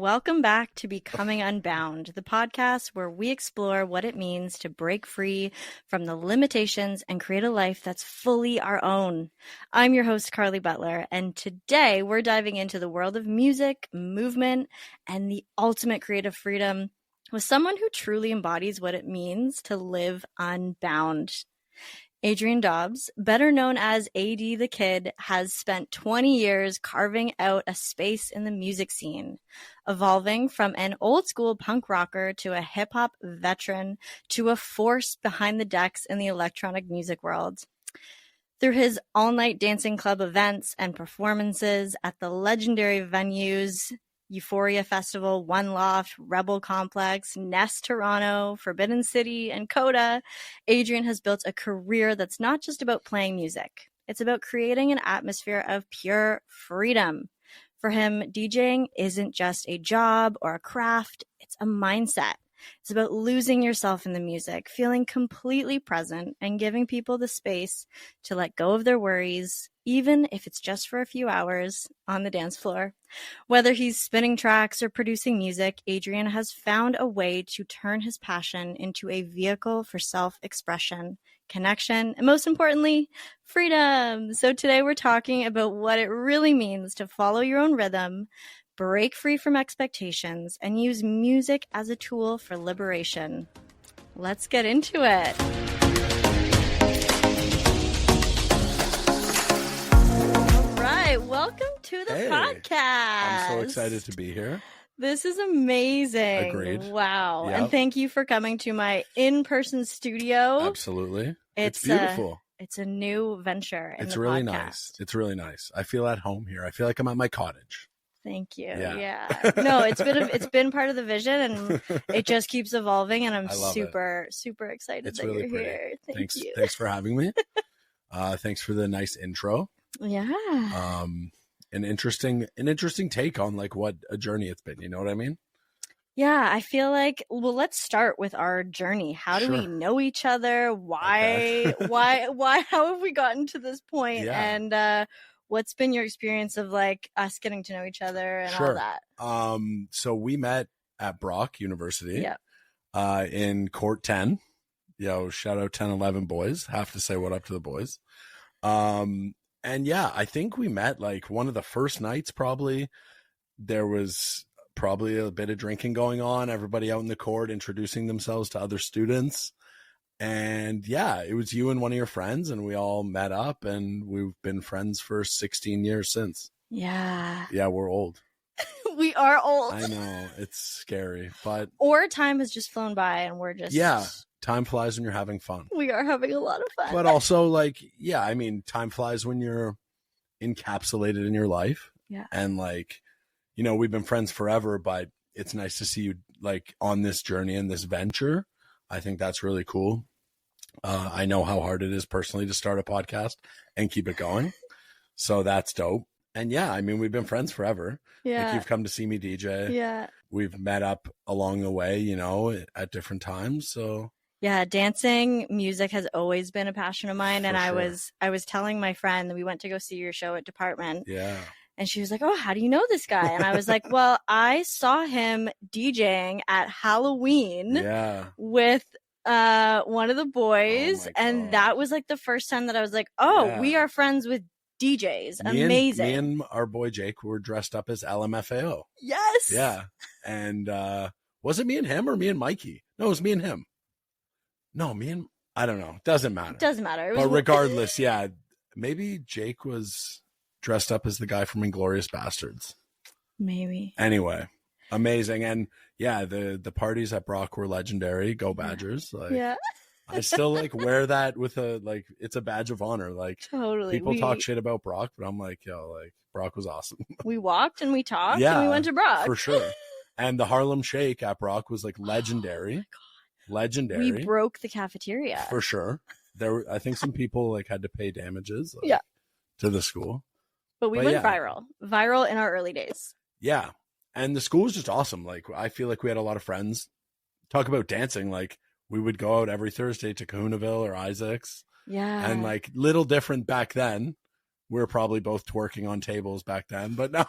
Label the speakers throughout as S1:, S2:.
S1: Welcome back to Becoming Unbound, the podcast where we explore what it means to break free from the limitations and create a life that's fully our own. I'm your host, Carly Butler, and today we're diving into the world of music, movement, and the ultimate creative freedom with someone who truly embodies what it means to live unbound. Adrian Dobbs, better known as AD the Kid, has spent 20 years carving out a space in the music scene, evolving from an old school punk rocker to a hip hop veteran to a force behind the decks in the electronic music world. Through his all-night dancing club events and performances at the legendary venues Euphoria Festival, One Loft, Rebel Complex, Nest Toronto, Forbidden City, and Coda, Adrian has built a career that's not just about playing music. It's about creating an atmosphere of pure freedom. For him, DJing isn't just a job or a craft, it's a mindset. It's about losing yourself in the music, feeling completely present, and giving people the space to let go of their worries, even if it's just for a few hours on the dance floor. Whether he's spinning tracks or producing music, Adrian has found a way to turn his passion into a vehicle for self-expression, connection, and most importantly, freedom. So today we're talking about what it really means to follow your own rhythm, break free from expectations, and use music as a tool for liberation. Let's get into it. All right, welcome to the podcast.
S2: I'm so excited to be here.
S1: This is amazing.
S2: Agreed.
S1: Wow.
S2: Yep.
S1: And thank you for coming to my in-person studio.
S2: Absolutely. It's beautiful.
S1: It's a new venture in
S2: It's
S1: the
S2: really
S1: podcast.
S2: nice. It's really nice. I feel at home here. I feel like I'm at my cottage.
S1: Thank you.
S2: Yeah.
S1: No, it's been part of the vision, and it just keeps evolving. And I'm
S2: I love
S1: super excited
S2: It's
S1: that
S2: really
S1: you're
S2: pretty.
S1: here. Thank you.
S2: Thanks for having me. Thanks for the nice intro.
S1: Yeah.
S2: An interesting take on like what a journey it's been. You know what I mean?
S1: Yeah, I feel like, well, let's start with our journey. How do we know each other? Why, how have we gotten to this point?
S2: Yeah.
S1: And what's been your experience of like us getting to know each other and all that?
S2: So we met at Brock University.
S1: Yeah.
S2: In Court 10. Yo, shout out 10-11 boys. Have to say what up to the boys. And yeah, I think we met like one of the first nights probably. There was probably a bit of drinking going on, everybody out in the court introducing themselves to other students. And yeah, it was you and one of your friends, and we all met up, and we've been friends for 16 years since.
S1: Yeah.
S2: Yeah, we're old.
S1: We are old.
S2: I know, it's scary, but
S1: or time has just flown by and we're just...
S2: Yeah, time flies when you're having fun.
S1: We are having a lot of fun.
S2: But also like, yeah, I mean, time flies when you're encapsulated in your life.
S1: Yeah.
S2: And like, you know, we've been friends forever, but it's nice to see you like on this journey and this venture. I think that's really cool. I know how hard it is personally to start a podcast and keep it going. So that's dope. And yeah, I mean, we've been friends forever.
S1: Yeah.
S2: Like you've come to see me DJ.
S1: Yeah.
S2: We've met up along the way, you know, at different times. So
S1: yeah, dancing, music has always been a passion of mine. And I was telling my friend that we went to go see your show at Department.
S2: Yeah.
S1: And she was like, "Oh, how do you know this guy?" And I was like, "Well, I saw him DJing at Halloween with one of the boys, and that was like the first time that I was like, oh, we are friends with DJs. Amazing."
S2: Me and our boy Jake were dressed up as LMFAO.
S1: Yes.
S2: Yeah. And was it me and him or me and Mikey? No, it was me and him. No, I don't know. Doesn't matter.
S1: Doesn't matter.
S2: But regardless, yeah, maybe Jake was dressed up as the guy from Inglourious Bastards.
S1: Maybe.
S2: Anyway, amazing. And yeah, the parties at Brock were legendary. Go Badgers. Like,
S1: yeah.
S2: I still like wear that with it's a badge of honor. Like
S1: totally.
S2: People talk shit about Brock, but I'm like, yo, like Brock was awesome.
S1: We walked and we talked and we went to Brock.
S2: For sure. And the Harlem Shake at Brock was like legendary.
S1: Oh my God.
S2: Legendary.
S1: We broke the cafeteria.
S2: For sure. I think some people like had to pay damages to the school.
S1: But we went viral in our early days.
S2: Yeah. And the school was just awesome. Like, I feel like we had a lot of friends. Talk about dancing. Like, we would go out every Thursday to Kahunaville or Isaac's.
S1: Yeah.
S2: And like, little different back then. We were probably both twerking on tables back then, but now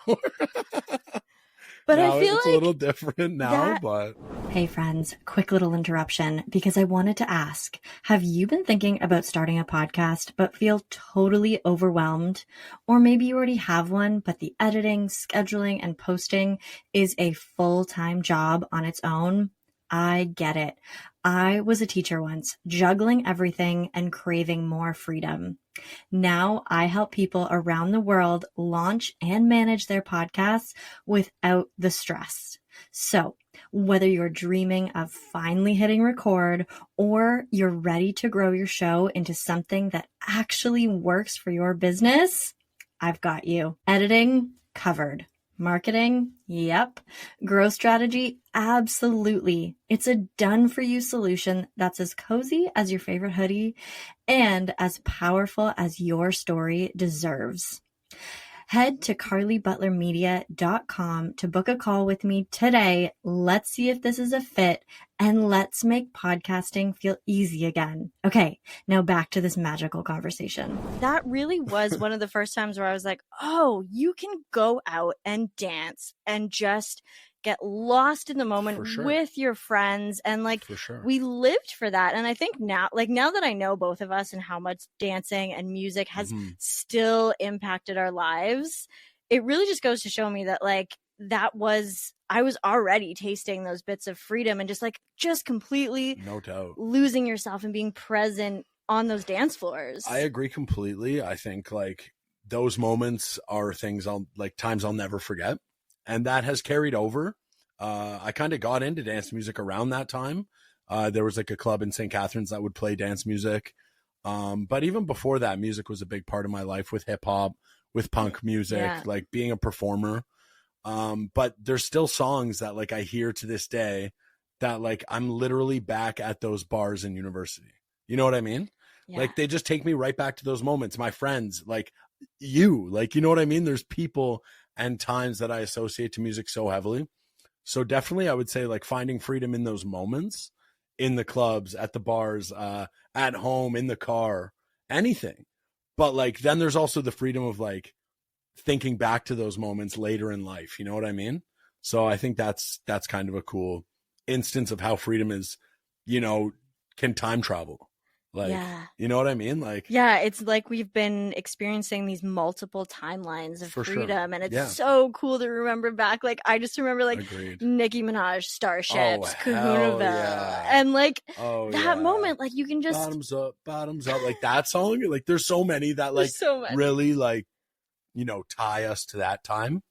S1: But
S2: now
S1: I feel
S2: it's
S1: like
S2: a little different now, but
S1: Hey friends, quick little interruption because I wanted to ask, have you been thinking about starting a podcast but feel totally overwhelmed? Or maybe you already have one, but the editing, scheduling, and posting is a full-time job on its own? I get it. I was a teacher once, juggling everything and craving more freedom. Now I help people around the world launch and manage their podcasts without the stress. So, whether you're dreaming of finally hitting record or you're ready to grow your show into something that actually works for your business, I've got you. Editing, covered. Marketing, yep. Growth strategy, absolutely. It's a done for you solution that's as cozy as your favorite hoodie and as powerful as your story deserves. Head to carlybutlermedia.com to book a call with me today. Let's see if this is a fit and let's make podcasting feel easy again. Okay, now back to this magical conversation. That really was one of the first times where I was like, oh, you can go out and dance and just get lost in the moment with your friends. And like, we lived for that. And I think now that I know both of us and how much dancing and music has still impacted our lives, it really just goes to show me that like, I was already tasting those bits of freedom and just completely
S2: no doubt
S1: losing yourself and being present on those dance floors.
S2: I agree completely. I think like those moments are times I'll never forget. And that has carried over. I kind of got into dance music around that time. There was like a club in St. Catharines that would play dance music. But even before that, music was a big part of my life with hip hop, with punk music, like being a performer. But there's still songs that like I hear to this day that like I'm literally back at those bars in university. You know what I mean? Yeah. Like they just take me right back to those moments. My friends, like you know what I mean? There's people and times that I associate to music so heavily. So definitely I would say like finding freedom in those moments, in the clubs, at the bars, at home, in the car, anything. But like then there's also the freedom of like thinking back to those moments later in life. You know what I mean? So I think that's kind of a cool instance of how freedom is, can time travel. Like, you know what I mean? Like,
S1: yeah, it's like we've been experiencing these multiple timelines of freedom. And it's so cool to remember back. Like, I just remember like Nicki Minaj, Starships, Kahunaville. And like that moment, like you can just
S2: bottoms up, like that song. Like there's so many that like really like, tie us to that time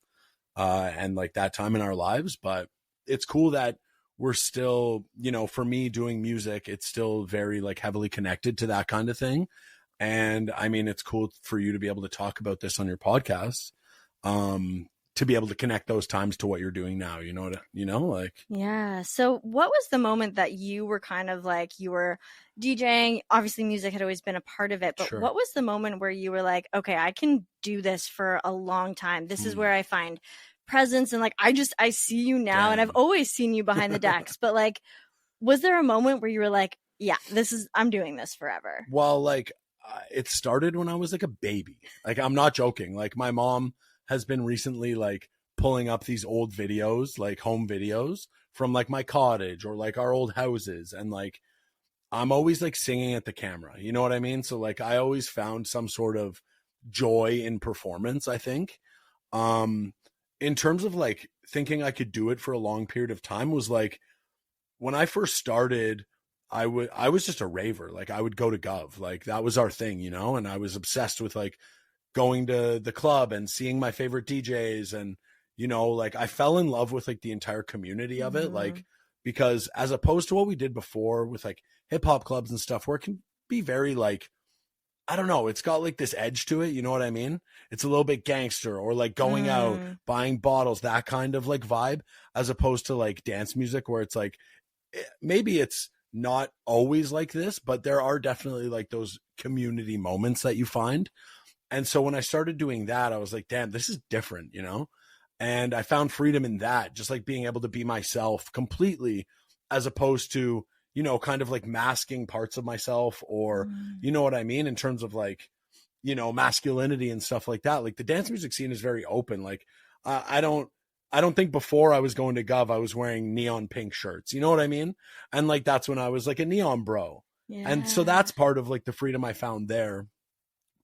S2: and like that time in our lives. But it's cool that we're still, for me doing music, it's still very like heavily connected to that kind of thing. And I mean, it's cool for you to be able to talk about this on your podcast, to be able to connect those times to what you're doing now, like.
S1: Yeah. So what was the moment that you were kind of like, you were DJing? Obviously music had always been a part of it, but what was the moment where you were like, okay, I can do this for a long time. This is where I find presence. And like, I see you now. And I've always seen you behind the decks, but like, was there a moment where you were like, yeah, I'm doing this forever?
S2: Well, like it started when I was like a baby. Like, I'm not joking. Like my mom has been recently like pulling up these old videos, like home videos from like my cottage or like our old houses. And like, I'm always like singing at the camera, you know what I mean? So like, I always found some sort of joy in performance, I think. In terms of like thinking I could do it for a long period of time was like when I first started, I was just a raver. Like I would go to Gov, like that was our thing, and I was obsessed with like going to the club and seeing my favorite DJs. And, like I fell in love with like the entire community of it. Like, because as opposed to what we did before with like hip hop clubs and stuff where it can be very like, I don't know, it's got like this edge to it. You know what I mean? It's a little bit gangster or like going out, buying bottles, that kind of like vibe, as opposed to like dance music where it's like, maybe it's not always like this, but there are definitely like those community moments that you find. And so when I started doing that, I was like, damn, this is different, and I found freedom in that, just like being able to be myself completely, as opposed to, kind of like masking parts of myself or, you know what I mean? In terms of like, masculinity and stuff like that. Like the dance music scene is very open. Like, I don't I don't think before I was going to Gov, I was wearing neon pink shirts. You know what I mean? And like, that's when I was like a neon bro.
S1: Yeah.
S2: And so that's part of like the freedom I found there.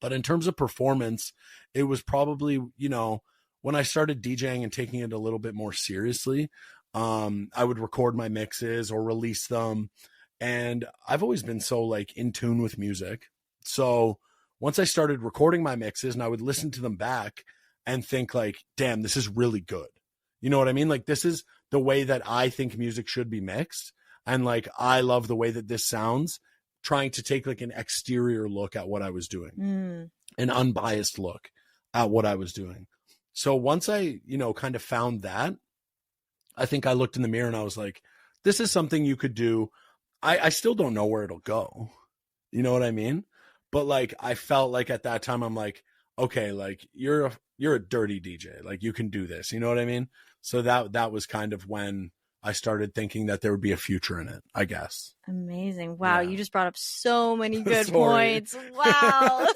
S2: But in terms of performance, it was probably, you know, when I started DJing and taking it a little bit more seriously, I would record my mixes or release them. And I've always been so like in tune with music. So once I started recording my mixes and I would listen to them back and think like, damn, this is really good. You know what I mean? Like, this is the way that I think music should be mixed. And like, I love the way that this sounds, trying to take like an exterior look at what I was doing, an unbiased look at what I was doing. So once I, you know, kind of found that, I think I looked in the mirror and I was like, this is something you could do. I still don't know where it'll go. You know what I mean? But like, I felt like at that time, I'm like, okay, like you're a dirty DJ. Like you can do this. You know what I mean? So that was kind of when I started thinking that there would be a future in it, I guess.
S1: Amazing. Wow.
S2: Yeah.
S1: You just brought up so many good points. Wow.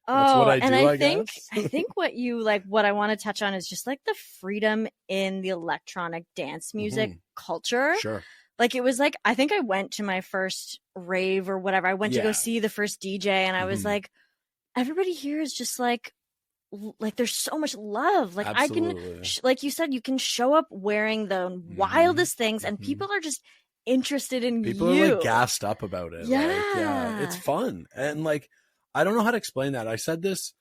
S2: What I do,
S1: and I think
S2: guess.
S1: I think what I want to touch on is just like the freedom in the electronic dance music culture.
S2: Sure.
S1: Like it was like, I think I went to my first rave or whatever. I went to go see the first DJ and I was like, everybody here is just like there's so much love. Like
S2: Absolutely.
S1: I can, like you said, you can show up wearing the wildest things and people are just interested in
S2: people
S1: you.
S2: Are like gassed up about it.
S1: Yeah.
S2: Like, yeah, it's fun. And like, I don't know how to explain that. I said this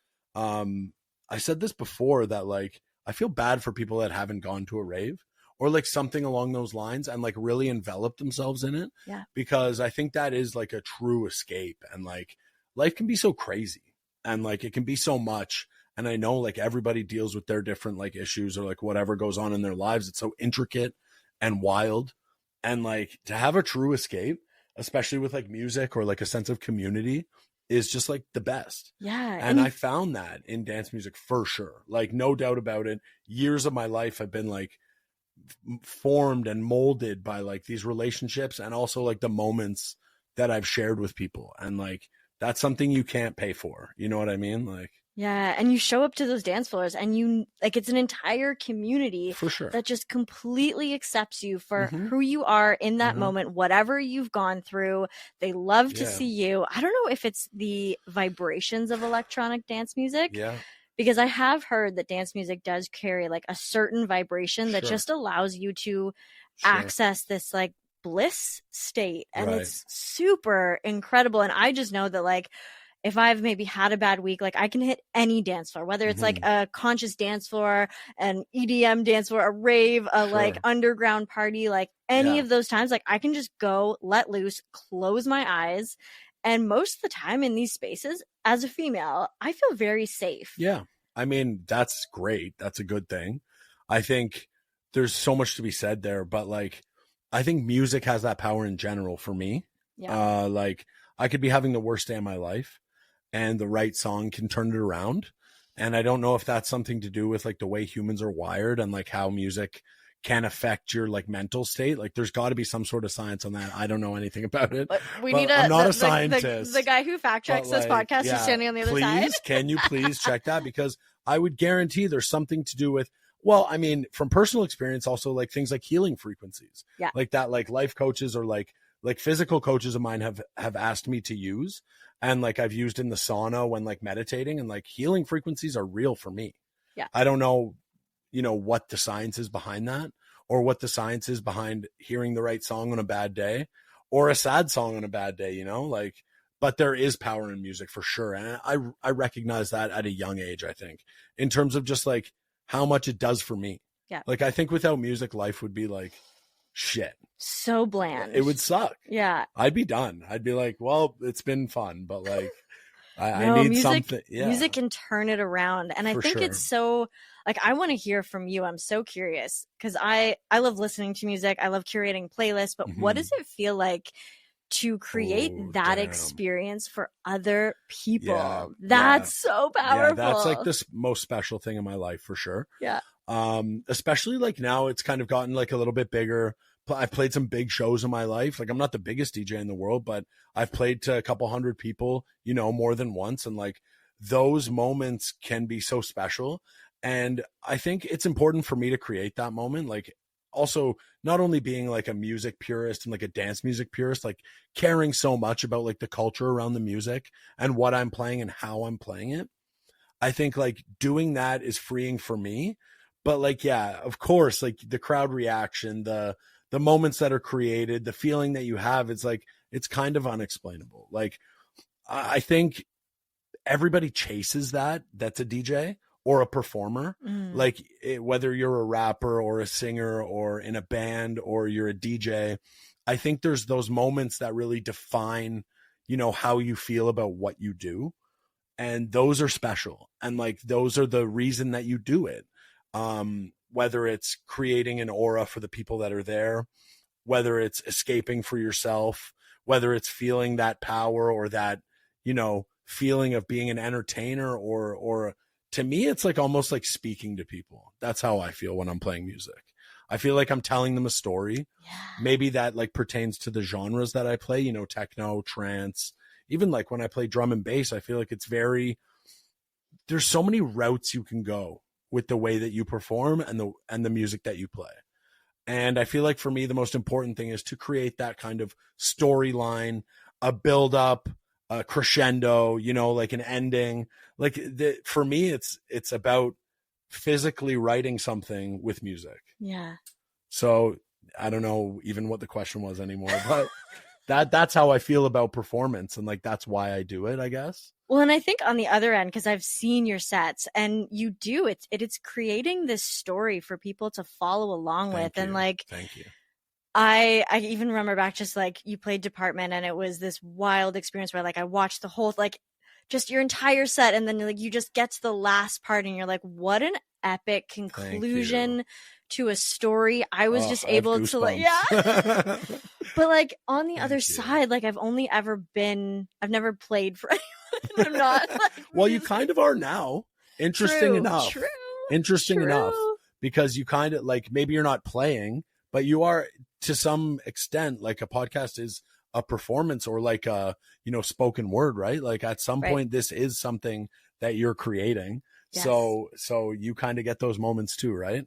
S2: before that like, I feel bad for people that haven't gone to a rave or like something along those lines and like really enveloped themselves in it.
S1: Yeah.
S2: Because I think that is like a true escape and like life can be so crazy and like it can be so much. And I know like everybody deals with their different like issues or like whatever goes on in their lives. It's so intricate and wild. And like to have a true escape, especially with like music or like a sense of community, is just like the best.
S1: Yeah.
S2: And I found that in dance music for sure. Like no doubt about it. Years of my life have been like formed and molded by like these relationships and also like the moments that I've shared with people. And like, that's something you can't pay for. You know what I mean? Like,
S1: yeah. And you show up to those dance floors and you like, it's an entire community
S2: for sure
S1: that just completely accepts you for who you are in that moment, whatever you've gone through. They love to see you. I don't know if it's the vibrations of electronic dance music.
S2: Yeah.
S1: Because I have heard that dance music does carry like a certain vibration that just allows you to access this like bliss state. And it's super incredible. And I just know that like, if I've maybe had a bad week, like I can hit any dance floor, whether it's like a conscious dance floor, an EDM dance floor, a rave, a like underground party, like any of those times, like I can just go let loose, close my eyes. And most of the time in these spaces, as a female, I feel very safe.
S2: Yeah. I mean, that's great. That's a good thing. I think there's so much to be said there, but like, I think music has that power in general for me. Yeah. Like I could be having the worst day of my life and the right song can turn it around. And I don't know if that's something to do with like the way humans are wired and like how music can affect your like mental state. Like there's got to be some sort of science on that. I don't know anything about it. I'm not a scientist.
S1: The guy who fact checks this podcast is standing on the other side.
S2: Can you please check that? Because I would guarantee there's something to do with, well, I mean, from personal experience, also like things like healing frequencies, like that, like life coaches or like physical coaches of mine have asked me to use. And like I've used in the sauna when like meditating and like healing frequencies are real for me. Yeah. I don't know, you know, what the science is behind that or what the science is behind hearing the right song on a bad day or a sad song on a bad day, you know, like, but there is power in music for sure. And I recognize that at a young age, I think, in terms of just like how much it does for me. Yeah. Like I think without music, life would be like shit.
S1: So bland.
S2: It would suck.
S1: Yeah.
S2: I'd be done. I'd be like, well, it's been fun, but like I need
S1: music,
S2: something. Yeah.
S1: Music can turn it around. And I think it's so like, I want to hear from you. I'm so curious because I love listening to music. I love curating playlists, but what does it feel like to create that experience for other people? Yeah, that's so powerful.
S2: Yeah, that's like the most special thing in my life for sure.
S1: Yeah.
S2: Especially like now it's kind of gotten like a little bit bigger. I've played some big shows in my life. Like I'm not the biggest DJ in the world, but I've played to a couple hundred people, you know, more than once. And like those moments can be so special. And I think it's important for me to create that moment. Like, also not only being like a music purist and like a dance music purist, like caring so much about like the culture around the music and what I'm playing and how I'm playing it. I think like doing that is freeing for me. But like, yeah, of course, like the crowd reaction, the moments that are created, the feeling that you have, it's like, it's kind of unexplainable. Like, I think everybody chases that's a DJ or a performer. Like whether you're a rapper or a singer or in a band or you're a DJ, I think there's those moments that really define, how you feel about what you do. And those are special. And like, those are the reason that you do it. Whether it's creating an aura for the people that are there, whether it's escaping for yourself, whether it's feeling that power or that, feeling of being an entertainer, or to me, it's like almost like speaking to people. That's how I feel when I'm playing music. I feel like I'm telling them a story. Yeah. Maybe that like pertains to the genres that I play, techno, trance, even like when I play drum and bass, I feel like there's so many routes you can go with the way that you perform and the music that you play. And I feel like for me, the most important thing is to create that kind of storyline, a build up, a crescendo, like an ending. Like for me, it's about physically writing something with music.
S1: Yeah.
S2: So I don't know even what the question was anymore, but that's how I feel about performance. And like, that's why I do it, I guess.
S1: Well, and I think on the other end, because I've seen your sets and you do it's creating this story for people to follow along with. And like,
S2: thank you.
S1: I even remember back just like you played Department and it was this wild experience where like I watched the whole, like just your entire set. And then like you just get to the last part and you're like, what an epic conclusion to a story. I was just able to like, yeah. But like on the other side, like I've never played for anyone. I'm not. Like,
S2: well, you kind of are now. Interesting enough. Interesting enough. Because you kind of like, maybe you're not playing, but you are to some extent. Like a podcast is a performance or like a, spoken word, right? Like at some point, this is something that you're creating. Yes. So you kind of get those moments too, right?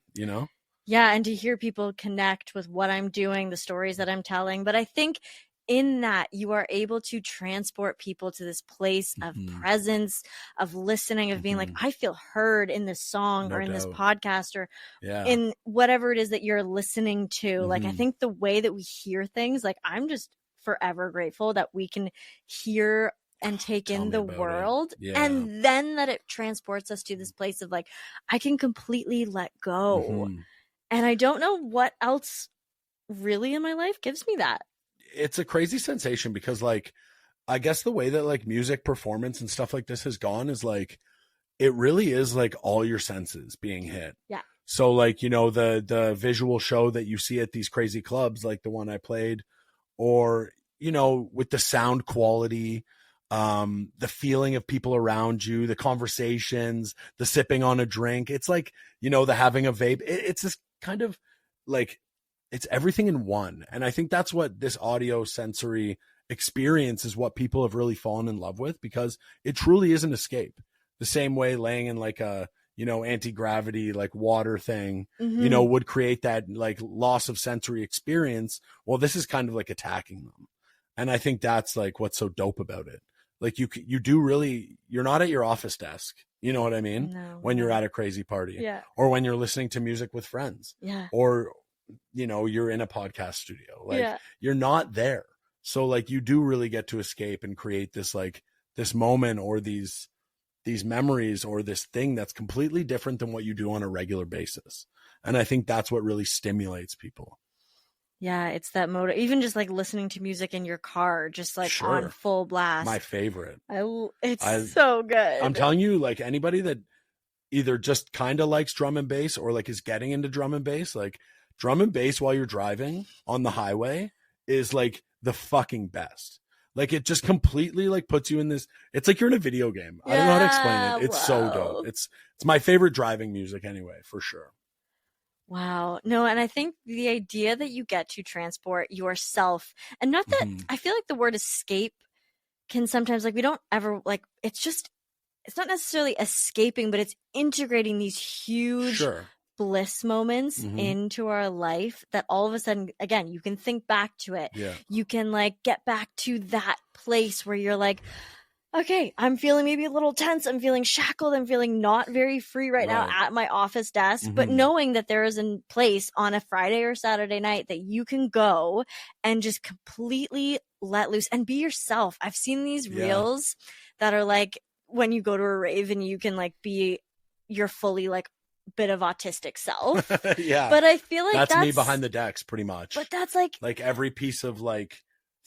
S2: Yeah.
S1: And to hear people connect with what I'm doing, the stories that I'm telling. But I think in that you are able to transport people to this place of presence, of listening, of being like, I feel heard in this song or in this podcast or in whatever it is that you're listening to. Like, I think the way that we hear things, like I'm just forever grateful that we can hear and take in the world and then that it transports us to this place of like, I can completely let go. And I don't know what else really in my life gives me that.
S2: It's a crazy sensation because like, I guess the way that like music performance and stuff like this has gone is like, it really is like all your senses being hit. Yeah. So like, the visual show that you see at these crazy clubs, like the one I played, or, with the sound quality, the feeling of people around you, the conversations, the sipping on a drink. It's like, the having a vape. It's this kind of like, it's everything in one. And I think that's what this audio sensory experience is, what people have really fallen in love with, because it truly is an escape. The same way laying in like a, anti-gravity, like water thing, would create that like loss of sensory experience. Well, this is kind of like attacking them. And I think that's like what's so dope about it. Like you do really, you're not at your office desk. You know what I mean?
S1: No.
S2: When you're at a crazy party, or when you're listening to music with friends, or, you're in a podcast studio, like you're not there. So like, you do really get to escape and create this, like this moment or these memories or this thing that's completely different than what you do on a regular basis. And I think that's what really stimulates people.
S1: Yeah, it's that mode. Even just like listening to music in your car, just like on full blast.
S2: My favorite.
S1: It's so good.
S2: I'm telling you, like anybody that either just kind of likes drum and bass or like is getting into drum and bass, like drum and bass while you're driving on the highway is like the fucking best. Like it just completely like puts you in this. It's like you're in a video game. I don't know how to explain it. It's so dope. It's my favorite driving music anyway, for sure.
S1: Wow. No, and I think the idea that you get to transport yourself, and not that I feel like the word escape can sometimes like we don't ever like, it's just it's not necessarily escaping, but it's integrating these huge
S2: Sure.
S1: bliss moments into our life that all of a sudden, again, you can think back to it.
S2: Yeah.
S1: You can like get back to that place where you're like, okay, I'm feeling maybe a little tense. I'm feeling shackled. I'm feeling not very free right now at my office desk. But knowing that there is a place on a Friday or Saturday night that you can go and just completely let loose and be yourself. I've seen these reels that are like when you go to a rave and you can like be your fully like bit of autistic self.
S2: Yeah.
S1: But I feel like
S2: that's me behind the decks pretty much.
S1: But that's like
S2: every piece of like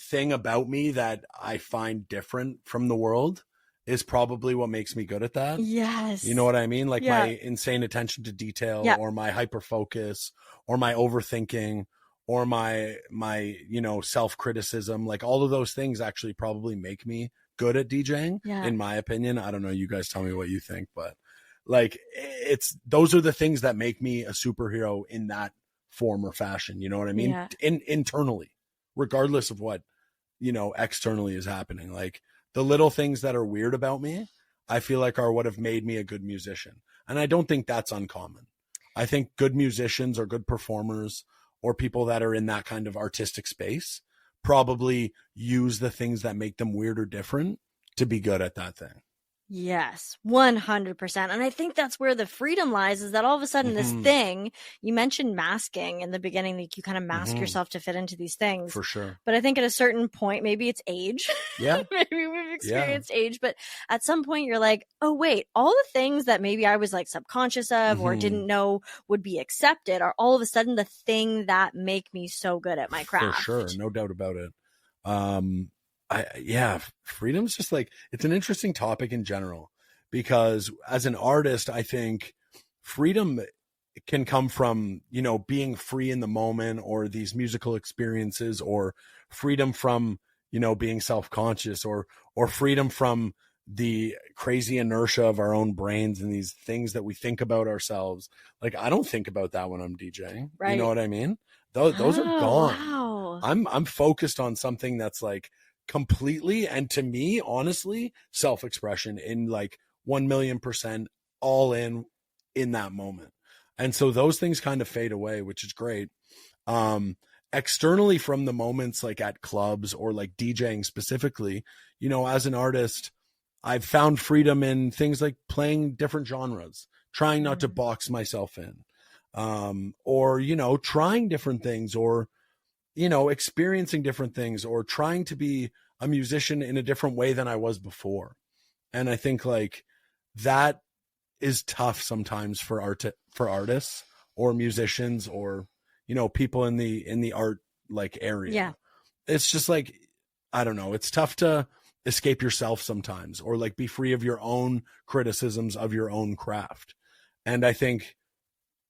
S2: thing about me that I find different from the world is probably what makes me good at that.
S1: Yes.
S2: You know what I mean? Like my insane attention to detail or my hyper focus or my overthinking or my, you know, self-criticism, like all of those things actually probably make me good at DJing in my opinion. I don't know. You guys tell me what you think, but like those are the things that make me a superhero in that form or fashion. You know what I mean? Internally, regardless of what, you know, externally is happening. Like the little things that are weird about me, I feel like are what have made me a good musician. And I don't think that's uncommon. I think good musicians or good performers or people that are in that kind of artistic space probably use the things that make them weird or different to be good at that thing.
S1: Yes, 100%. And I think that's where the freedom lies, is that all of a sudden this thing, you mentioned masking in the beginning, like you kind of mask yourself to fit into these things.
S2: For sure.
S1: But I think at a certain point, maybe it's age.
S2: Yeah.
S1: Maybe we've experienced age, but at some point you're like, oh wait, all the things that maybe I was like subconscious of or didn't know would be accepted are all of a sudden the thing that make me so good at my craft.
S2: For sure. No doubt about it. Freedom's just like, it's an interesting topic in general because as an artist, I think freedom can come from, you know, being free in the moment or these musical experiences or freedom from, you know, being self-conscious or freedom from the crazy inertia of our own brains and these things that we think about ourselves. Like, I don't think about that when I'm DJing. Right. You know what I mean? Those are gone.
S1: Wow.
S2: I'm focused on something that's like completely, and to me, honestly, self-expression in like 1,000,000% all in that moment. And so those things kind of fade away, which is great. Externally from the moments like at clubs or like DJing specifically, you know, as an artist, I've found freedom in things like playing different genres, trying not to box myself in, or, you know, trying different things or, you know, experiencing different things or trying to be a musician in a different way than I was before. And I think like that is tough sometimes for artists or musicians or, you know, people in the art like area.
S1: Yeah.
S2: It's just like, I don't know. It's tough to escape yourself sometimes or like be free of your own criticisms of your own craft. And I think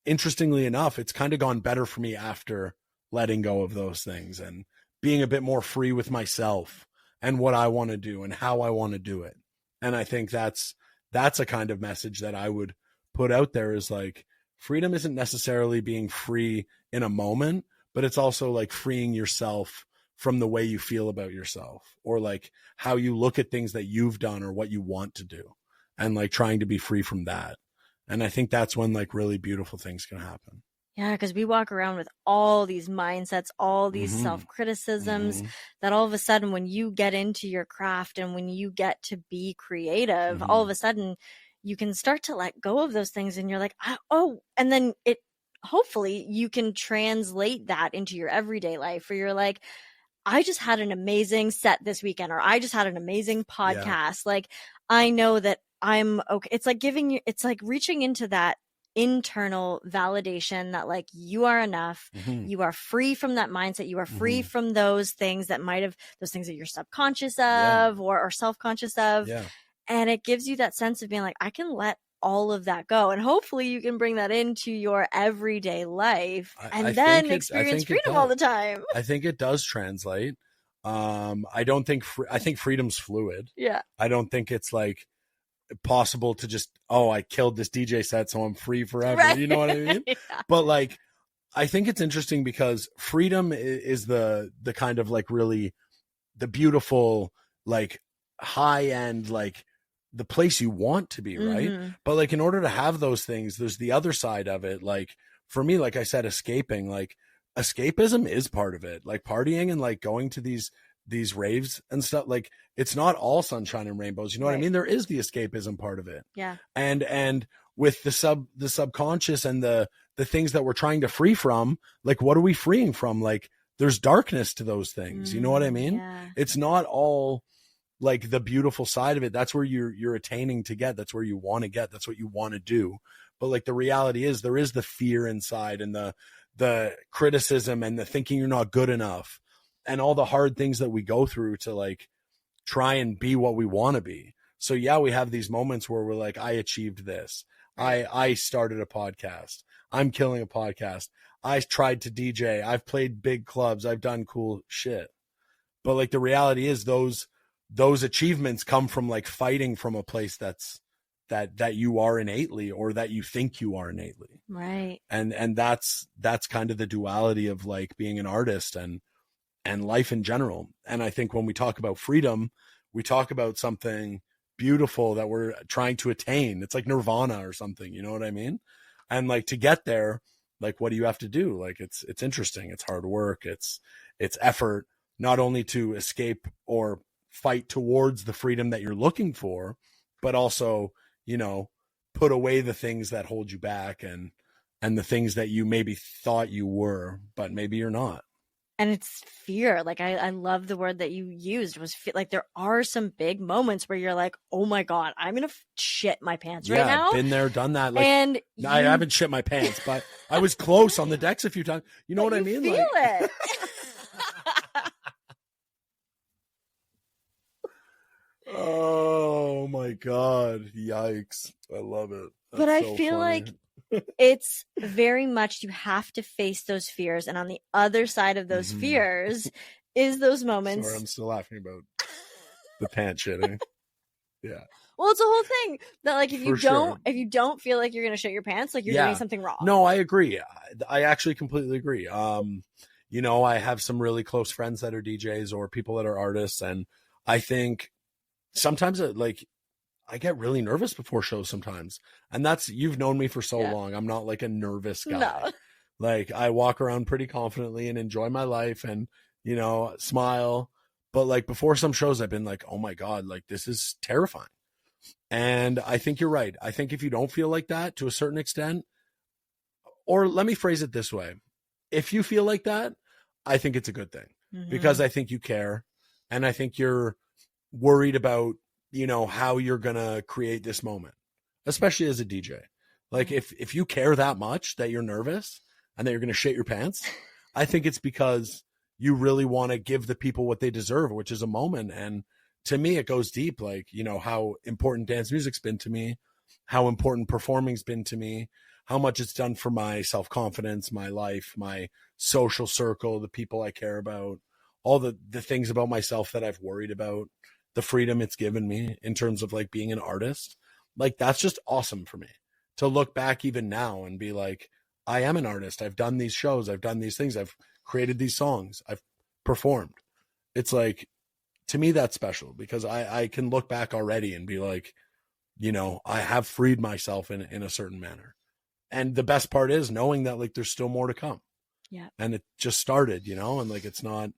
S2: interestingly enough, it's kind of gone better for me after letting go of those things and being a bit more free with myself and what I want to do and how I want to do it. And I think that's a kind of message that I would put out there is like, freedom isn't necessarily being free in a moment, but it's also like freeing yourself from the way you feel about yourself or like how you look at things that you've done or what you want to do and like trying to be free from that. And I think that's when like really beautiful things can happen.
S1: Yeah, because we walk around with all these mindsets, all these self-criticisms that all of a sudden when you get into your craft and when you get to be creative, all of a sudden you can start to let go of those things and you're like, and then hopefully you can translate that into your everyday life where you're like, I just had an amazing set this weekend or I just had an amazing podcast. Yeah. Like, I know that I'm okay. It's like it's like reaching into that internal validation that like you are enough, you are free from that mindset, you are free from those things that those things that you're subconscious of or self-conscious of, and it gives you that sense of being like, I can let all of that go, and hopefully you can bring that into your everyday life and then experience freedom all the time.
S2: I think it does translate. I think freedom's fluid. I don't think it's like possible to just, I killed this DJ set so I'm free forever. Right. You know what I mean? But like, I think it's interesting because freedom is the kind of like really the beautiful, like high end, like the place you want to be, right? But like in order to have those things, there's the other side of it. Like for me, like I said, escaping, like escapism is part of it. Like partying and like going to these raves and stuff, like it's not all sunshine and rainbows, you know what I mean? There is the escapism part of it.
S1: Yeah.
S2: And with the subconscious and the things that we're trying to free from, like what are we freeing from? Like there's darkness to those things, you know what I mean?
S1: Yeah.
S2: It's not all like the beautiful side of it. That's where you're attaining to get. That's where you want to get. That's what you want to do. But like the reality is there is the fear inside and the criticism and the thinking you're not good enough and all the hard things that we go through to like try and be what we want to be. So yeah, we have these moments where we're like, I achieved this. I started a podcast. I'm killing a podcast. I tried to DJ. I've played big clubs. I've done cool shit. But like the reality is those achievements come from like fighting from a place that you are innately or that you think you are innately.
S1: Right.
S2: And that's kind of the duality of like being an artist and life in general. And I think when we talk about freedom, we talk about something beautiful that we're trying to attain. It's like nirvana or something, you know what I mean? And like to get there, like what do you have to do? Like it's interesting. It's hard work. It's effort, not only to escape or fight towards the freedom that you're looking for, but also, you know, put away the things that hold you back and the things that you maybe thought you were, but maybe you're not.
S1: And it's fear. Like I love the word that you used was like there are some big moments where you're like, oh my God, I'm going to shit my pants right now.
S2: Been there, done that. Like,
S1: and
S2: I haven't shit my pants, but I was close on the decks a few times. You know what I mean?
S1: Feel it.
S2: Oh my God. Yikes. I love it.
S1: But I feel like it's very much you have to face those fears. And on the other side of those fears is those moments.
S2: Sorry, I'm still laughing about the pants shitting. Yeah.
S1: Well, it's a whole thing that like if you don't feel like you're going to shit your pants, like you're doing something wrong.
S2: No, I agree. I actually completely agree. You know, I have some really close friends that are DJs or people that are artists. And I think sometimes I get really nervous before shows sometimes. And you've known me for so long. I'm not like a nervous guy. No. Like I walk around pretty confidently and enjoy my life and, you know, smile. But like before some shows, I've been like, oh my God, like this is terrifying. And I think you're right. I think if you don't feel like that to a certain extent, or let me phrase it this way. If you feel like that, I think it's a good thing because I think you care. And I think you're worried about, you know, how you're going to create this moment, especially as a DJ. Like if you care that much that you're nervous and that you're going to shit your pants, I think it's because you really want to give the people what they deserve, which is a moment. And to me, it goes deep, like, you know, how important dance music's been to me, how important performing's been to me, how much it's done for my self-confidence, my life, my social circle, the people I care about, all the things about myself that I've worried about, the freedom it's given me in terms of like being an artist. Like, that's just awesome for me to look back even now and be like, I am an artist. I've done these shows. I've done these things. I've created these songs. I've performed. It's like, to me, that's special because I can look back already and be like, you know, I have freed myself in a certain manner. And the best part is knowing that like there's still more to come.
S1: Yeah.
S2: And it just started, you know, and like it's not,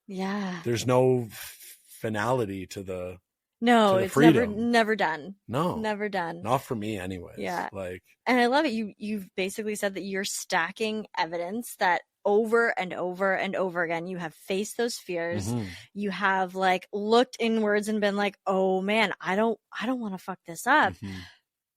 S2: there's no finality to the
S1: it's
S2: freedom.
S1: never done.
S2: No.
S1: Never done.
S2: Not for me anyways.
S1: Yeah.
S2: Like,
S1: and I love it. You've basically said that you're stacking evidence that over and over and over again, you have faced those fears. You have like looked inwards and been like, oh man, I don't want to fuck this up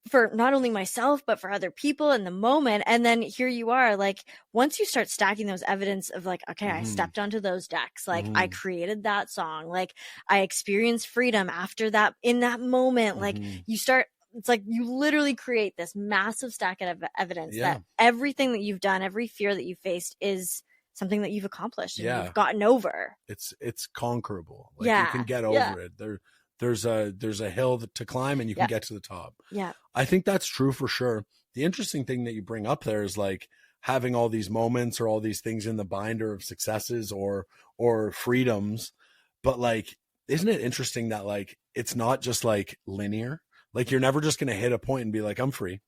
S1: for not only myself, but for other people in the moment. And then here you are, like, once you start stacking those evidence of like, okay, I stepped onto those decks, like I created that song, like I experienced freedom after that, in that moment, like you start, it's like you literally create this massive stack of evidence that everything that you've done, every fear that you faced is something that you've accomplished and you've gotten over.
S2: It's conquerable. Like you can get over it. There's a hill to climb and you can get to the top.
S1: Yeah.
S2: I think that's true for sure. The interesting thing that you bring up there is like having all these moments or all these things in the binder of successes or freedoms. But like, isn't it interesting that like, it's not just like linear? Like, you're never just going to hit a point and be like, I'm free.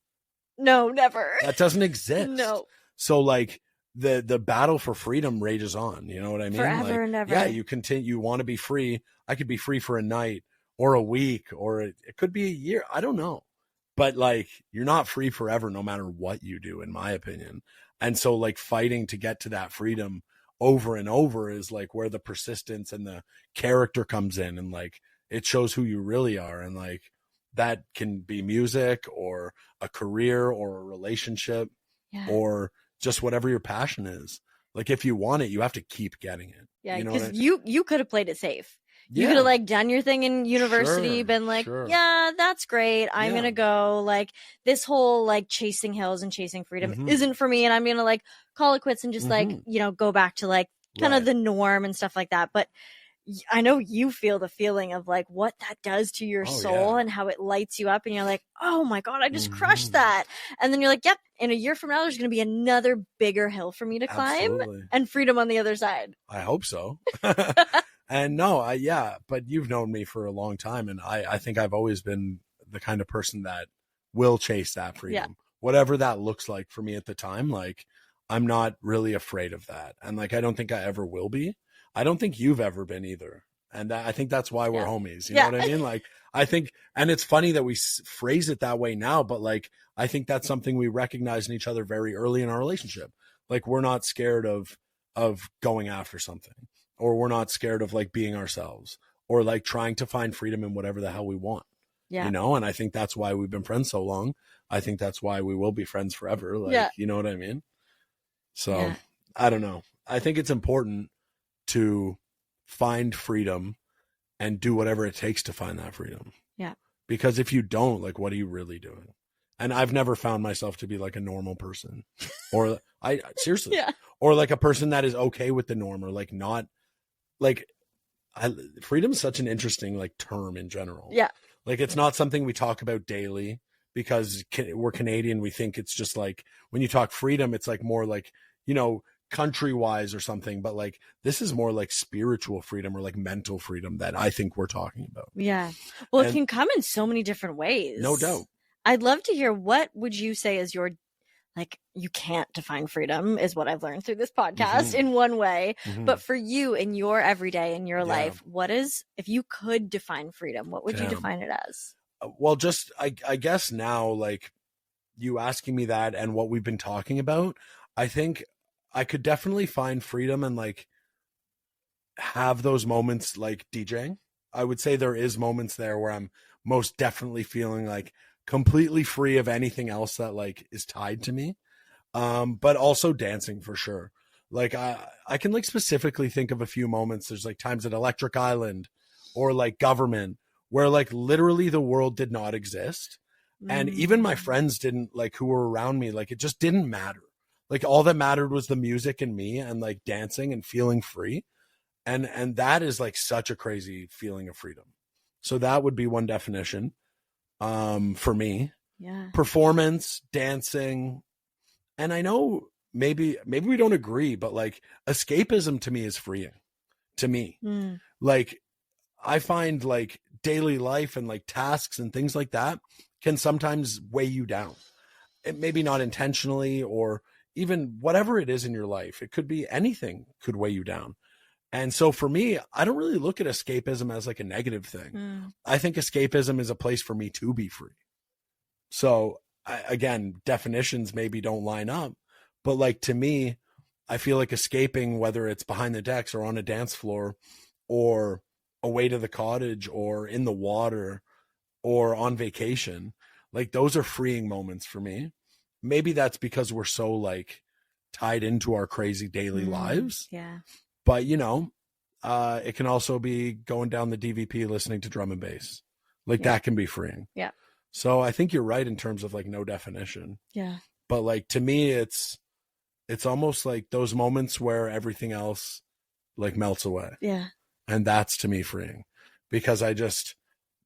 S1: No, never.
S2: That doesn't exist.
S1: No.
S2: So like the battle for freedom rages on. You know what I mean?
S1: Forever
S2: like,
S1: and ever.
S2: Yeah, you continue. You want to be free. I could be free for a night or a week, or it could be a year. I don't know. But like, you're not free forever, no matter what you do, in my opinion. And so like, fighting to get to that freedom over and over is like where the persistence and the character comes in, and like, it shows who you really are. And like, that can be music or a career or a relationship, or just whatever your passion is. Like, if you want it, you have to keep getting it.
S1: Yeah,
S2: you know
S1: because you could have played it safe. You
S2: Yeah.
S1: could have like done your thing in university, been like,
S2: sure.
S1: yeah, that's great. I'm
S2: Yeah.
S1: gonna go, like, this whole like chasing hills and chasing freedom
S2: Mhm.
S1: isn't for me, and I'm gonna like call it quits and just like, you know, go back to like kind of
S2: Right.
S1: the norm and stuff like that. But I know you feel the feeling of like what that does to your soul,
S2: yeah.
S1: and how it lights you up, and you're like, oh my God, I just
S2: Mhm.
S1: crushed that. And then you're like, yep, in a year from now, there's going to be another bigger hill for me to climb,
S2: Absolutely.
S1: and freedom on the other side.
S2: I hope so. And no, but you've known me for a long time, and I think I've always been the kind of person that will chase that freedom, whatever that looks like for me at the time. Like, I'm not really afraid of that. And like, I don't think I ever will be. I don't think you've ever been either. And I think that's why we're homies. You know what I mean? Like, I think, and it's funny that we phrase it that way now, but like, I think that's something we recognize in each other very early in our relationship. Like, we're not scared of going after something, or we're not scared of like being ourselves, or like trying to find freedom in whatever the hell we want. You know? And I think that's why we've been friends so long. I think that's why we will be friends forever. Like, you know what I mean? So I don't know. I think it's important to find freedom and do whatever it takes to find that freedom.
S1: Yeah.
S2: Because if you don't, like, what are you really doing? And I've never found myself to be like a normal person, or seriously, or like a person that is okay with the norm, or like not like, freedom is such an interesting like term in general.
S1: Yeah.
S2: Like, it's not something we talk about daily because we're Canadian. We think it's just like, when you talk freedom, it's like more like, you know, country wise or something, but like, this is more like spiritual freedom or like mental freedom that I think we're talking about.
S1: Yeah. Well, it can come in so many different ways.
S2: No doubt.
S1: I'd love to hear, what would you say is your, like, you can't define freedom, is what I've learned through this podcast in one way. But for you, in your everyday, in your life, what is, if you could define freedom, what would you define it as?
S2: Well, just, I guess now, like, you asking me that and what we've been talking about, I think I could definitely find freedom and like have those moments like DJing. I would say there is moments there where I'm most definitely feeling like completely free of anything else that like is tied to me. But also dancing for sure. Like, I can like specifically think of a few moments. There's like times at Electric Island or like Government where like literally the world did not exist. And even my friends didn't, like, who were around me, like, it just didn't matter. Like, all that mattered was the music and me, and like dancing and feeling free. And that is like such a crazy feeling of freedom. So that would be one definition for me.
S1: Yeah. Performance,
S2: dancing. And I know maybe we don't agree, but like, escapism to me is freeing to me. Like, I find like daily life and like tasks and things like that can sometimes weigh you down. It maybe not intentionally, or even whatever it is in your life. It could be anything could weigh you down. And so for me, I don't really look at escapism as like a negative thing. I think escapism is a place for me to be free. So again, definitions maybe don't line up, but like, to me, I feel like escaping, whether it's behind the decks or on a dance floor or away to the cottage or in the water or on vacation, like, those are freeing moments for me. Maybe that's because we're so like tied into our crazy daily lives.
S1: Yeah.
S2: But you know, it can also be going down the DVP listening to drum and bass. Like, that can be freeing.
S1: Yeah.
S2: So I think you're right in terms of like no definition.
S1: Yeah.
S2: But like, to me, it's almost like those moments where everything else like melts away.
S1: Yeah.
S2: And that's, to me, freeing, because I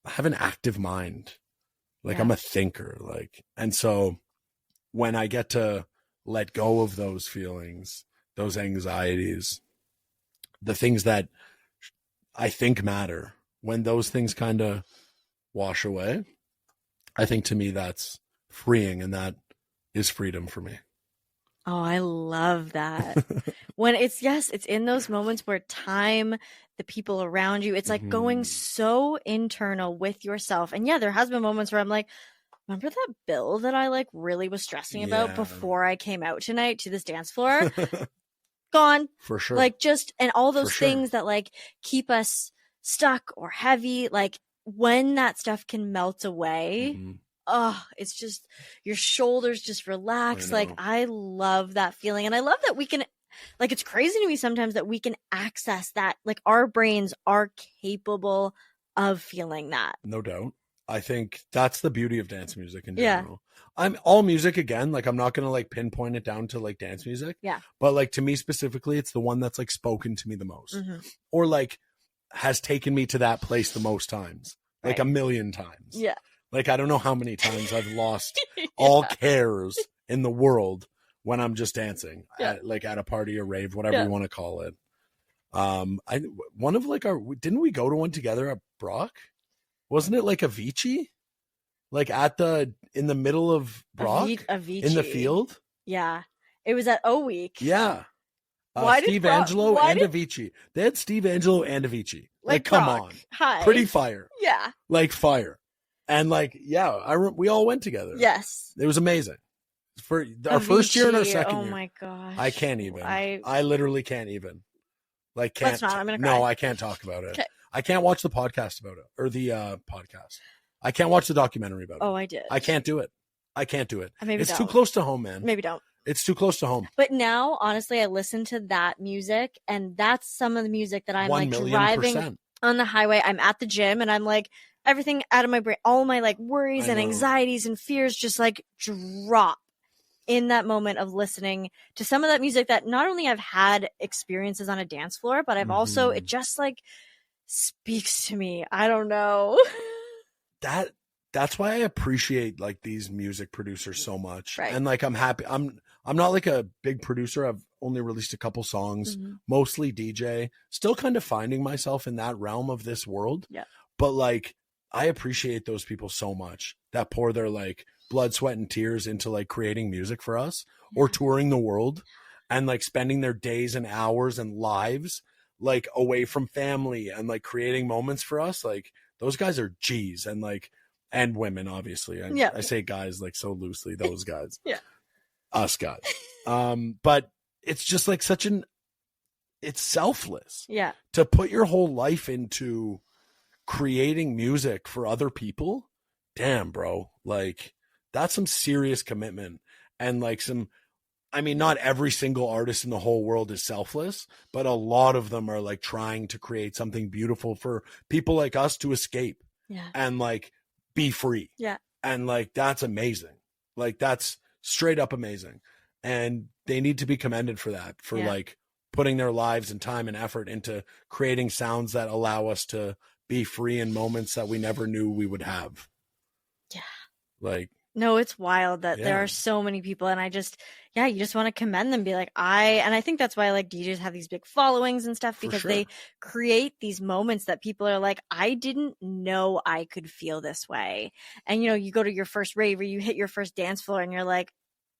S2: have an active mind. Like, I'm a thinker, like, and so when I get to let go of those feelings, those anxieties, the things that I think matter, when those things kind of wash away, I think to me that's freeing, and that is freedom for me.
S1: Oh, I love that. When it's in those moments where time, the people around you, it's like going so internal with yourself. And yeah, there has been moments where I'm like, remember that bill that I like really was stressing about before I came out tonight to this dance floor? Gone.
S2: For sure.
S1: Like just, and all those things that like keep us stuck or heavy, like when that stuff can melt away, oh, it's just your shoulders just relax. Like I love that feeling. And I love that we can, like, it's crazy to me sometimes that we can access that. Like our brains are capable of feeling that.
S2: No doubt. I think that's the beauty of dance music in general. I'm all music again. Like I'm not going to like pinpoint it down to like dance music.
S1: Yeah.
S2: But like to me specifically, it's the one that's like spoken to me the most or like has taken me to that place the most times, like a million times.
S1: Yeah.
S2: Like, I don't know how many times I've lost all cares in the world when I'm just dancing at a party or rave, whatever you want to call it. One of like didn't we go to one together at Brock? Wasn't it like Avicii? Like in the middle of Brock?
S1: Avicii.
S2: In the field?
S1: Yeah. It was at O Week.
S2: Yeah. Steve Angelo and Avicii. They had Steve Angelo and Avicii. Like come
S1: Brock.
S2: on.
S1: Hi.
S2: Pretty fire.
S1: Yeah.
S2: Like fire. And like, we all went together.
S1: Yes.
S2: It was amazing. For our first year and our second year.
S1: Oh my gosh.
S2: I can't even. I literally can't even. Like, can't.
S1: Let's not. I'm gonna cry.
S2: No, I can't talk about it.
S1: Okay.
S2: I can't watch the podcast about it. Or the podcast. I can't watch the documentary about it.
S1: Oh, I did.
S2: I can't do it.
S1: Maybe
S2: it's too close to home, man.
S1: Maybe don't.
S2: It's too close to home.
S1: But now, honestly, I listen to that music, and that's some of the music that I'm like driving on the highway. I'm at the gym, and I'm like, everything out of my brain, all my like worries and anxieties and fears just like drop in that moment of listening to some of that music that not only I've had experiences on a dance floor, but I've also, it just like speaks to me. I don't know.
S2: That's why I appreciate like these music producers so much.
S1: Right.
S2: And like, I'm happy. I'm not like a big producer. I've only released a couple songs, mostly DJ, still kind of finding myself in that realm of this world.
S1: Yeah.
S2: But like, I appreciate those people so much that pour their like blood, sweat, and tears into like creating music for us or touring the world and like spending their days and hours and lives like away from family and like creating moments for us. Like those guys are G's and like, and women, obviously. I say guys like so loosely, those guys. Us guys. But it's just like it's selfless.
S1: Yeah.
S2: To put your whole life into creating music for other people. Damn, bro. Like that's some serious commitment. And like not every single artist in the whole world is selfless, but a lot of them are like trying to create something beautiful for people like us to escape.
S1: Yeah.
S2: And like be free.
S1: Yeah.
S2: And like, that's amazing. Like that's straight up amazing. And they need to be commended for that, for like putting their lives and time and effort into creating sounds that allow us to be free in moments that we never knew we would have.
S1: Yeah.
S2: Like,
S1: no, it's wild that there are so many people, and I just, you just want to commend them, be like, and I think that's why like DJs have these big followings and stuff, because they create these moments that people are like, I didn't know I could feel this way. And you go to your first rave or you hit your first dance floor and you're like,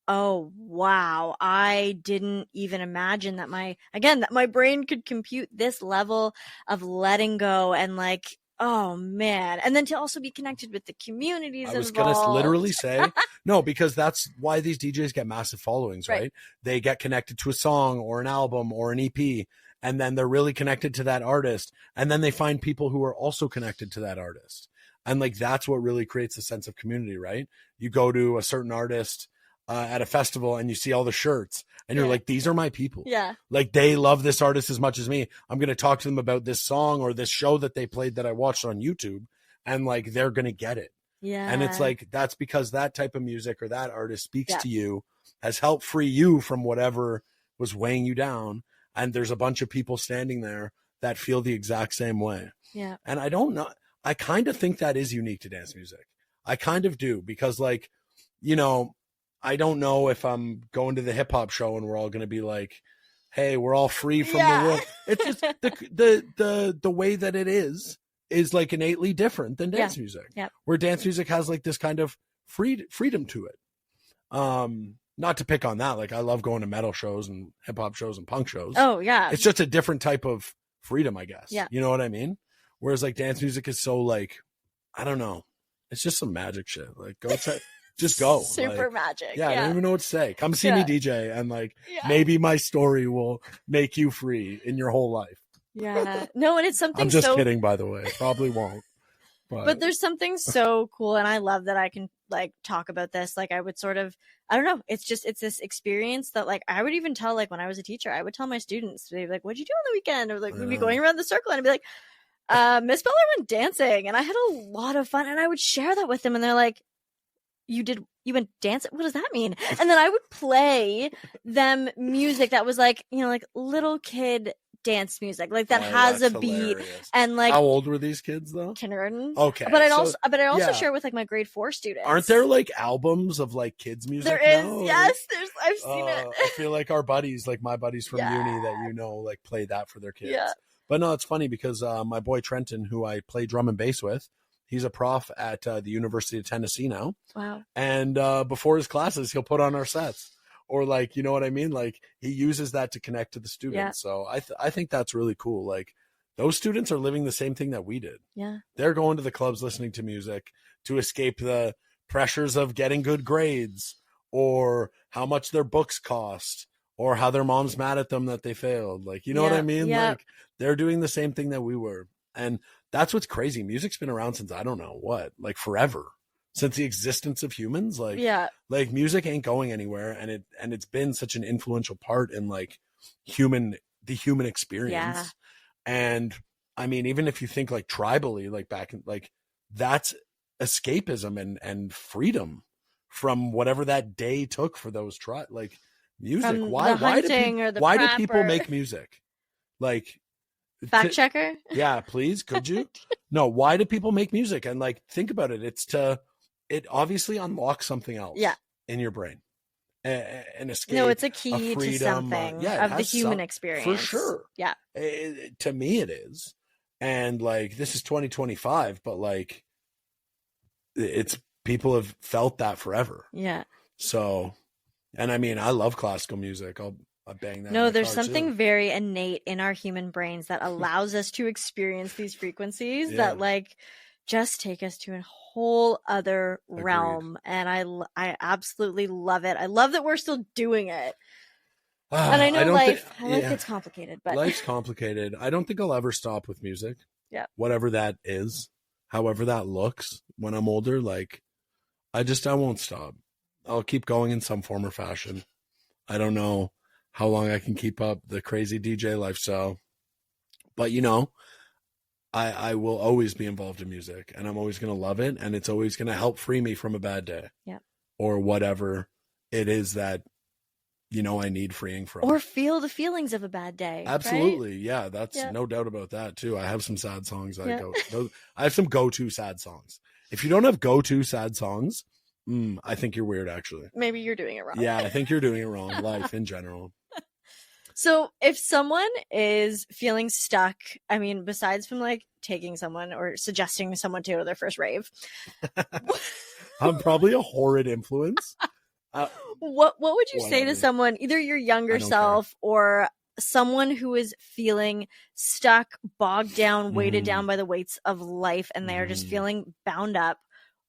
S1: oh wow, I didn't even imagine that my brain could compute this level of letting go and like, oh man. And then to also be connected with the communities.
S2: I was going to literally say, no, because that's why these DJs get massive followings, right? They get connected to a song or an album or an EP, and then they're really connected to that artist. And then they find people who are also connected to that artist. And like, that's what really creates a sense of community, right? You go to a certain artist at a festival and you see all the shirts and you're like, these are my people.
S1: Yeah. Like
S2: they love this artist as much as me. I'm going to talk to them about this song or this show that they played that I watched on YouTube, and like, they're going to get it.
S1: Yeah.
S2: And it's like, that's because that type of music or that artist speaks to you, has helped free you from whatever was weighing you down. And there's a bunch of people standing there that feel the exact same way.
S1: Yeah.
S2: And I don't know. I kind of think that is unique to dance music. I kind of do, because like, I don't know if I'm going to the hip hop show and we're all going to be like, hey, we're all free from the world. It's just the way that it is is like innately different than dance music.
S1: Yeah.
S2: Where dance music has like this kind of freedom to it. Not to pick on that. Like I love going to metal shows and hip hop shows and punk shows.
S1: Oh yeah.
S2: It's just a different type of freedom, I guess.
S1: Yeah.
S2: You know what I mean? Whereas like dance music is so like, I don't know. It's just some magic shit. Like go just go.
S1: Super
S2: like,
S1: magic.
S2: Yeah, I don't even know what to say. Come see me DJ and like maybe my story will make you free in your whole life.
S1: Yeah. No, and it's something
S2: I'm just kidding, by the way. Probably won't.
S1: But there's something so cool, and I love that I can like talk about this. Like I would sort of, I don't know, it's this experience that like I would even tell, like when I was a teacher, I would tell my students, they'd be like, what'd you do on the weekend? Or like we'd be going around the circle and I'd be like, Miss Butler went dancing and I had a lot of fun, and I would share that with them, and they're like, you went dancing? What does that mean? And then I would play them music that was like, you know, like little kid dance music, like that has a beat. And like,
S2: how old were these kids though?
S1: Kindergarten.
S2: Okay.
S1: But I also share with like my grade 4 students.
S2: Aren't there like albums of like kids music?
S1: There is,
S2: now?
S1: yes. I've seen it.
S2: I feel like our buddies, like my buddies from uni that you know, like play that for their kids. Yeah. But no, it's funny because my boy Trenton, who I play drum and bass with, he's a prof at the University of Tennessee now.
S1: Wow.
S2: And before his classes, he'll put on our sets. Or like, you know what I mean? Like he uses that to connect to the students. Yeah. So I think that's really cool. Like those students are living the same thing that we did.
S1: Yeah.
S2: They're going to the clubs, listening to music to escape the pressures of getting good grades or how much their books cost or how their mom's mad at them that they failed. Like, you know what I mean?
S1: Yeah.
S2: Like they're doing the same thing that we were. And that's what's crazy. Music's been around since I don't know what, like forever. Since the existence of humans, like music ain't going anywhere, and it's been such an influential part in like the human experience. Yeah. And I mean, even if you think like tribally, like back in like that's escapism and freedom from whatever that day took for those like music. Why do people make music? Like
S1: fact checker?
S2: Yeah, please, could you? No, why do people make music? And like think about it. It obviously unlocks something else in your brain. An escape. No,
S1: it's a key to something of the human experience.
S2: For sure.
S1: Yeah.
S2: To me, it is. And like, this is 2025, but like, it's people have felt that forever.
S1: Yeah.
S2: So, and I mean, I love classical music. I'll bang that.
S1: No, there's something very innate in our human brains that allows us to experience these frequencies that like just take us to a whole other realm. And I absolutely love it. I love that we're still doing it. And I know life gets complicated, but
S2: life's complicated. I don't think I'll ever stop with music.
S1: Yeah.
S2: Whatever that is, however that looks when I'm older, like I won't stop. I'll keep going in some form or fashion. I don't know how long I can keep up the crazy DJ lifestyle, but you know, I will always be involved in music, and I'm always going to love it, and it's always going to help free me from a bad day.
S1: Yeah.
S2: Or whatever it is that, you know, I need freeing from.
S1: Or feel the feelings of a bad day.
S2: Absolutely.
S1: Right?
S2: Yeah. That's no doubt about that too. I have some sad songs. I have some go-to sad songs. If you don't have go-to sad songs, I think you're weird, actually.
S1: Maybe you're doing it wrong.
S2: Yeah, I think you're doing it wrong. Life in general.
S1: So if someone is feeling stuck, I mean, besides from like taking someone or suggesting someone to go to their first rave,
S2: I'm probably a horrid influence.
S1: What would you say to someone, either your younger self or someone who is feeling stuck, bogged down, weighted down by the weights of life, and they are just feeling bound up?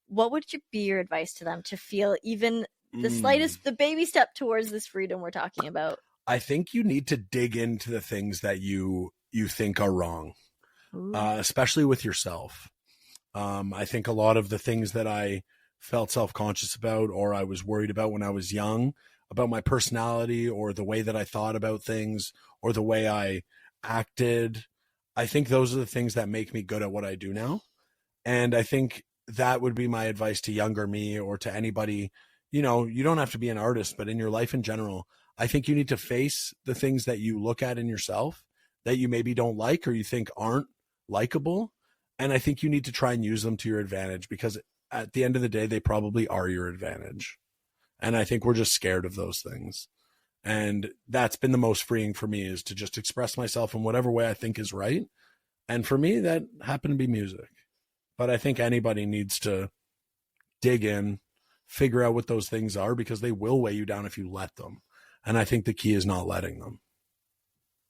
S1: What would be your advice to them to feel even the slightest, the baby step towards this freedom we're talking about?
S2: I think you need to dig into the things that you think are wrong, especially with yourself. I think a lot of the things that I felt self-conscious about, or I was worried about when I was young, about my personality or the way that I thought about things or the way I acted, I think those are the things that make me good at what I do now. And I think that would be my advice to younger me or to anybody. You know, you don't have to be an artist, but in your life in general, I think you need to face the things that you look at in yourself that you maybe don't like or you think aren't likable. And I think you need to try and use them to your advantage, because at the end of the day, they probably are your advantage. And I think we're just scared of those things. And that's been the most freeing for me, is to just express myself in whatever way I think is right And for me, that happened to be music. But I think anybody needs to dig in, figure out what those things are, because they will weigh you down if you let them. And I think the key is not letting them.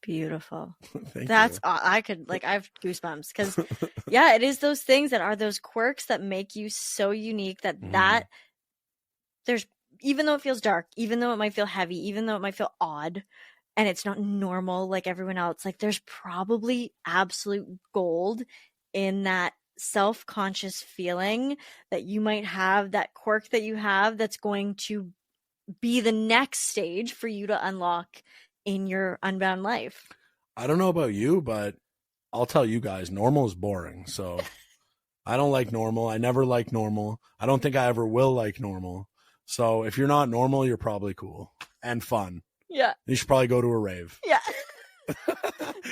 S1: Beautiful.
S2: That's
S1: I have goosebumps because yeah, it is those things that are those quirks that make you so unique that there's, even though it feels dark, even though it might feel heavy, even though it might feel odd and it's not normal like everyone else, like there's probably absolute gold in that self-conscious feeling that you might have, that quirk that you have that's going to be the next stage for you to unlock in your unbound life.
S2: I don't know about you, but I'll tell you guys, normal is boring. So I don't like normal. I never like normal. I don't think I ever will like normal. So if you're not normal, you're probably cool and fun.
S1: Yeah.
S2: You should probably go to a rave.
S1: Yeah.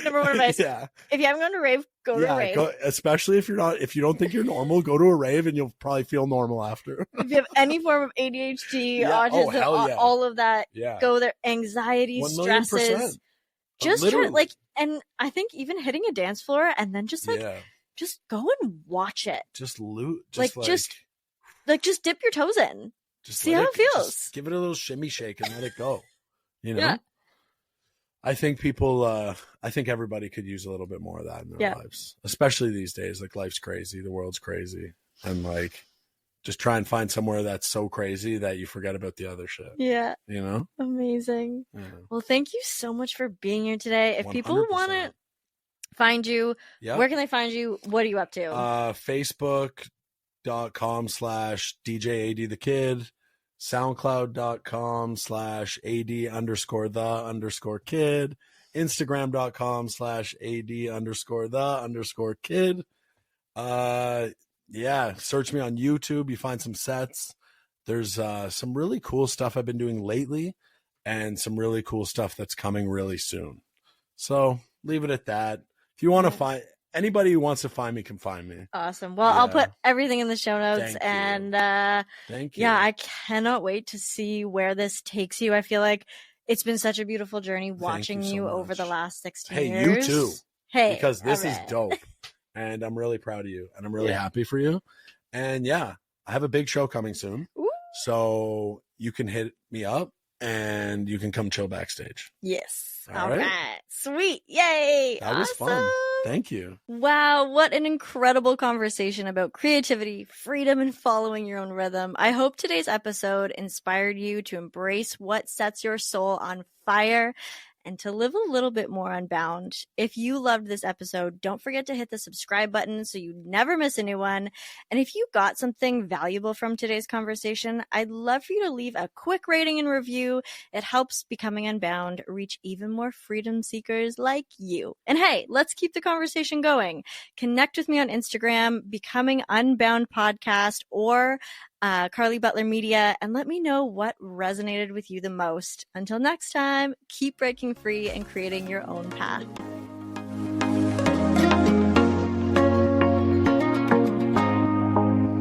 S1: Number one advice.
S2: Yeah.
S1: If you haven't gone to a rave, go to a rave.
S2: Especially if you don't think you're normal, go to a rave and you'll probably feel normal after.
S1: If you have any form of ADHD, autism, all of that, go there. Anxiety, stresses. Just try, and I think even hitting a dance floor and then just just go and watch it.
S2: Just loot.
S1: Just dip your toes in. Just see how it feels.
S2: Just give it a little shimmy shake and let it go. You know? Yeah. I think I think everybody could use a little bit more of that in their lives, especially these days. Like, life's crazy, the world's crazy, and like, just try and find somewhere that's so crazy that you forget about the other shit.
S1: Yeah.
S2: You know?
S1: Amazing. Yeah. Well, thank you so much for being here today. If 100%. People want to find you, where can they find you? What are you up to?
S2: Facebook.com/DJ AD the Kid. SoundCloud.com/AD_the_kid, Instagram.com/AD_the_kid. Search me on YouTube. You find some sets. There's some really cool stuff I've been doing lately and some really cool stuff that's coming really soon. So leave it at that. If you want to find anybody who wants to find me can find me.
S1: Awesome. Well, I'll put everything in the show notes.
S2: Thank you.
S1: Yeah, I cannot wait to see where this takes you. I feel like it's been such a beautiful journey watching you over the last 16 years.
S2: Hey, you too.
S1: Hey,
S2: because this is dope. And I'm really proud of you. And I'm really happy for you. And I have a big show coming soon.
S1: Ooh.
S2: So you can hit me up and you can come chill backstage.
S1: Yes. All right. Sweet. Yay.
S2: That was fun. Thank you.
S1: Wow, what an incredible conversation about creativity, freedom, and following your own rhythm. I hope today's episode inspired you to embrace what sets your soul on fire and to live a little bit more unbound. If you loved this episode, don't forget to hit the subscribe button so you never miss a new one. And if you got something valuable from today's conversation, I'd love for you to leave a quick rating and review. It helps Becoming Unbound reach even more freedom seekers like you. And hey, let's keep the conversation going. Connect with me on Instagram, Becoming Unbound Podcast, or Carly Butler Media, and let me know what resonated with you the most. Until next time, keep breaking free and creating your own path.